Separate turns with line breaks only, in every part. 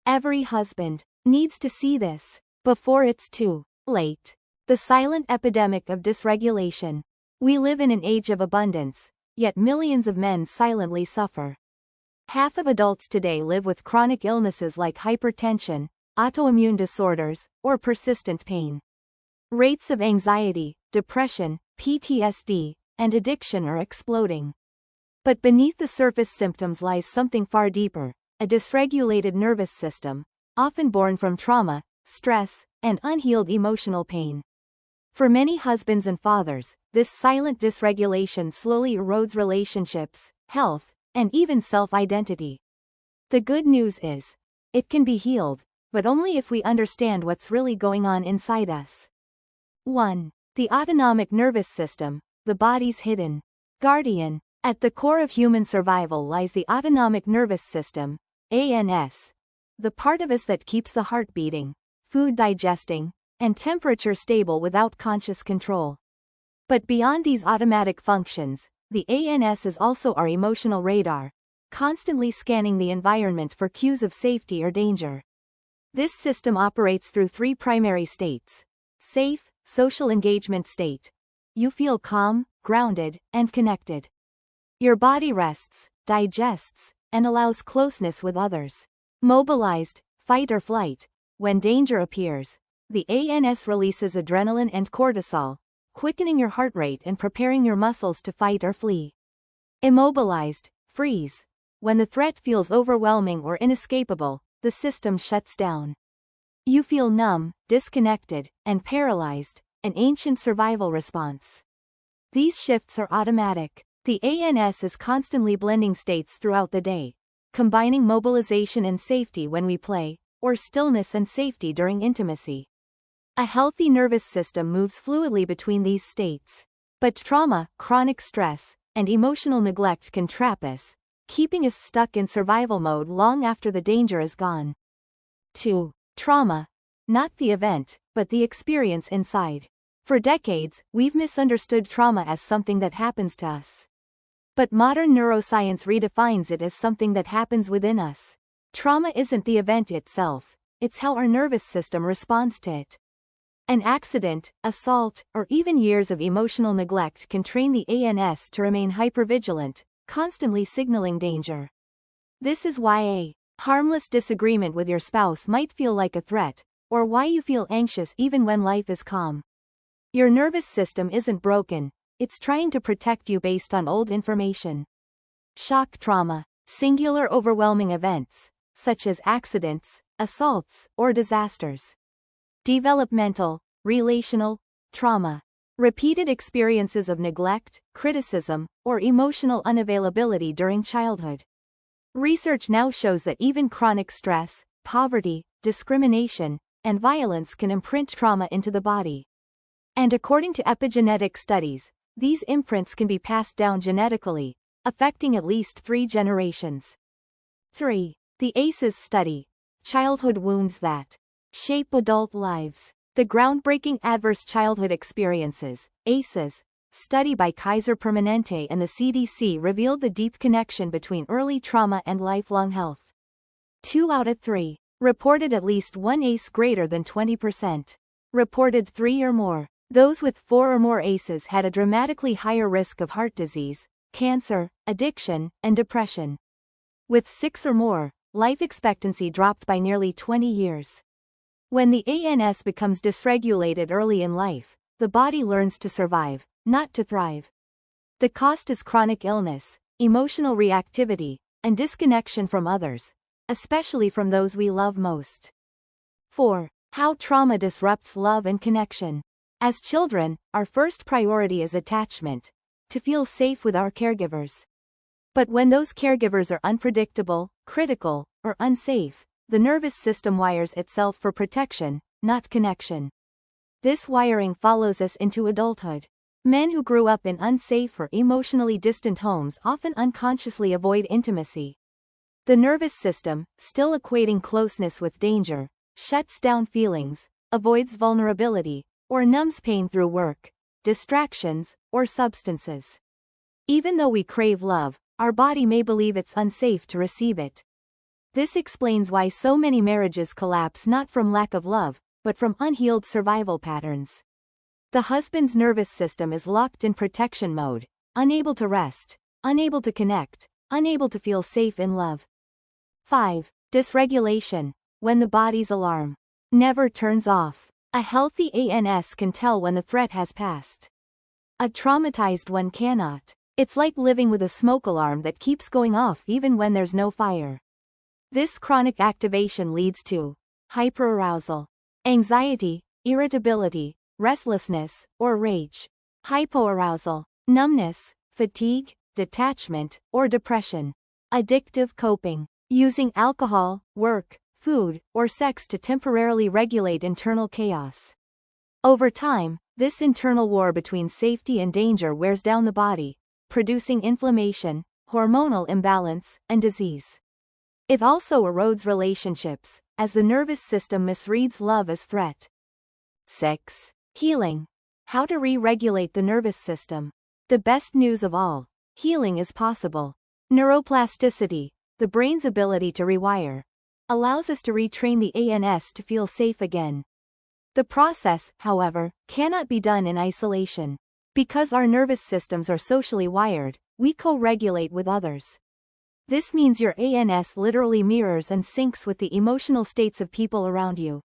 Every husband needs to see this before it's too late. The silent epidemic of dysregulation. We live in an age of abundance, yet millions of men silently suffer. Half of adults today live with chronic illnesses like hypertension, autoimmune disorders, or persistent pain. Rates of anxiety, depression, PTSD, and addiction are exploding. But beneath the surface symptoms lies something far deeper, a dysregulated nervous system, often born from trauma, stress, and unhealed emotional pain. For many husbands and fathers, this silent dysregulation slowly erodes relationships, health, and even self-identity. The good news is, it can be healed, but only if we understand what's really going on inside us. 1. The autonomic nervous system, the body's hidden guardian. At the core of human survival lies the autonomic nervous system, ANS, the part of us that keeps the heart beating, food digesting, and temperature stable without conscious control. But beyond these automatic functions, the ANS is also our emotional radar, constantly scanning the environment for cues of safety or danger. This system operates through three primary states. Safe, social engagement state. You feel calm, grounded, and connected. Your body rests, digests, and allows closeness with others. Mobilized, fight or flight. When danger appears, the ANS releases adrenaline and cortisol, quickening your heart rate and preparing your muscles to fight or flee. Immobilized, freeze. When the threat feels overwhelming or inescapable, the system shuts down. You feel numb, disconnected, and paralyzed, an ancient survival response. These shifts are automatic. The ANS is constantly blending states throughout the day, combining mobilization and safety when we play, or stillness and safety during intimacy. A healthy nervous system moves fluidly between these states. But trauma, chronic stress, and emotional neglect can trap us, keeping us stuck in survival mode long after the danger is gone. 2. Trauma. Not the event, but the experience inside. For decades, we've misunderstood trauma as something that happens to us. But modern neuroscience redefines it as something that happens within us. Trauma isn't the event itself, it's how our nervous system responds to it. An accident, assault, or even years of emotional neglect can train the ANS to remain hypervigilant, constantly signaling danger. This is why a harmless disagreement with your spouse might feel like a threat, or why you feel anxious even when life is calm. Your nervous system isn't broken, it's trying to protect you based on old information. Shock trauma, singular overwhelming events, such as accidents, assaults, or disasters. Developmental, relational, trauma. Repeated experiences of neglect, criticism, or emotional unavailability during childhood. Research now shows that even chronic stress, poverty, discrimination, and violence can imprint trauma into the body. And according to epigenetic studies, these imprints can be passed down genetically, affecting at least 3 generations. 3. The ACEs study. Childhood wounds that shape adult lives. The groundbreaking Adverse Childhood Experiences, ACEs, study by Kaiser Permanente and the CDC revealed the deep connection between early trauma and lifelong health. 2 out of 3 reported at least one ACE greater than 20%. Reported 3 or more. Those with 4 or more ACEs had a dramatically higher risk of heart disease, cancer, addiction, and depression. With 6 or more, life expectancy dropped by nearly 20 years. When the ANS becomes dysregulated early in life, the body learns to survive, not to thrive. The cost is chronic illness, emotional reactivity, and disconnection from others, especially from those we love most. 4. How trauma disrupts love and connection. As children, our first priority is attachment, to feel safe with our caregivers. But when those caregivers are unpredictable, critical, or unsafe, the nervous system wires itself for protection, not connection. This wiring follows us into adulthood. Men who grew up in unsafe or emotionally distant homes often unconsciously avoid intimacy. The nervous system, still equating closeness with danger, shuts down feelings, avoids vulnerability, or numbs pain through work, distractions, or substances. Even though we crave love, our body may believe it's unsafe to receive it. This explains why so many marriages collapse not from lack of love, but from unhealed survival patterns. The husband's nervous system is locked in protection mode, unable to rest, unable to connect, unable to feel safe in love. 5. Dysregulation, when the body's alarm never turns off. A healthy ANS can tell when the threat has passed. A traumatized one cannot. It's like living with a smoke alarm that keeps going off even when there's no fire. This chronic activation leads to hyperarousal, anxiety, irritability, restlessness, or rage. Hypoarousal, numbness, fatigue, detachment, or depression. Addictive coping, using alcohol, work, food, or sex to temporarily regulate internal chaos. Over time, this internal war between safety and danger wears down the body, producing inflammation, hormonal imbalance, and disease. It also erodes relationships, as the nervous system misreads love as threat. 6. Healing. How to re-regulate the nervous system. The best news of all. Healing is possible. Neuroplasticity, the brain's ability to rewire, allows us to retrain the ANS to feel safe again. The process, however, cannot be done in isolation. Because our nervous systems are socially wired, we co-regulate with others. This means your ANS literally mirrors and syncs with the emotional states of people around you.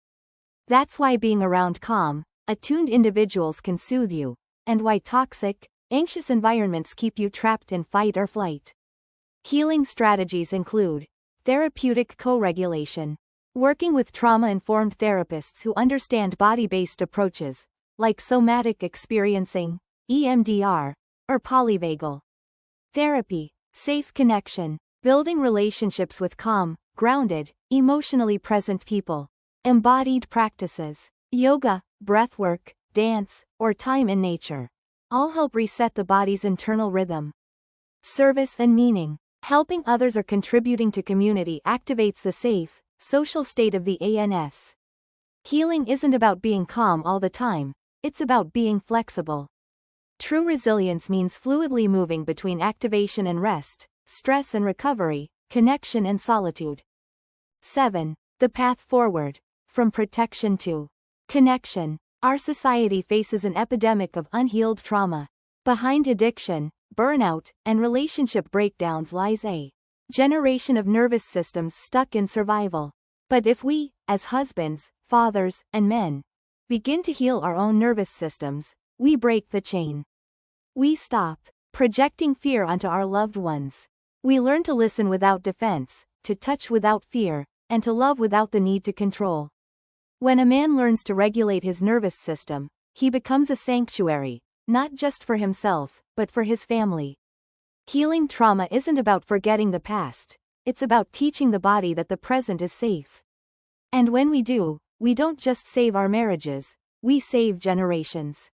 That's why being around calm, attuned individuals can soothe you, and why toxic, anxious environments keep you trapped in fight or flight. Healing strategies include therapeutic co-regulation, working with trauma-informed therapists who understand body-based approaches, like somatic experiencing, EMDR, or polyvagal therapy. Safe connection, building relationships with calm, grounded, emotionally present people. Embodied practices, yoga, breathwork, dance, or time in nature, all help reset the body's internal rhythm. Service and meaning, helping others or contributing to community activates the safe, social state of the ANS. Healing isn't about being calm all the time, it's about being flexible. True resilience means fluidly moving between activation and rest, stress and recovery, connection and solitude. 7. The path forward. From protection to connection. Our society faces an epidemic of unhealed trauma. Behind addiction, burnout, and relationship breakdowns lies a generation of nervous systems stuck in survival. But if we, as husbands, fathers, and men, begin to heal our own nervous systems, we break the chain. We stop projecting fear onto our loved ones. We learn to listen without defense, to touch without fear, and to love without the need to control. When a man learns to regulate his nervous system, he becomes a sanctuary, not just for himself, but for his family. Healing trauma isn't about forgetting the past, it's about teaching the body that the present is safe. And when we do, we don't just save our marriages, we save generations.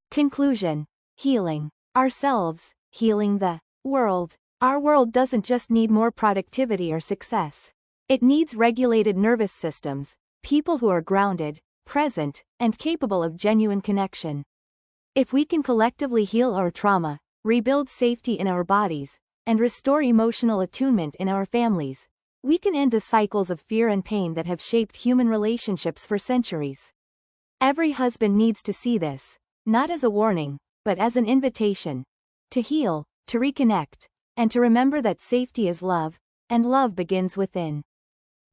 Conclusion. Healing ourselves, healing the world. Our world doesn't just need more productivity or success. It needs regulated nervous systems, people who are grounded, present, and capable of genuine connection. If we can collectively heal our trauma, rebuild safety in our bodies, and restore emotional attunement in our families, we can end the cycles of fear and pain that have shaped human relationships for centuries. Every husband needs to see this, not as a warning, but as an invitation to heal, to reconnect, and to remember that safety is love, and love begins within.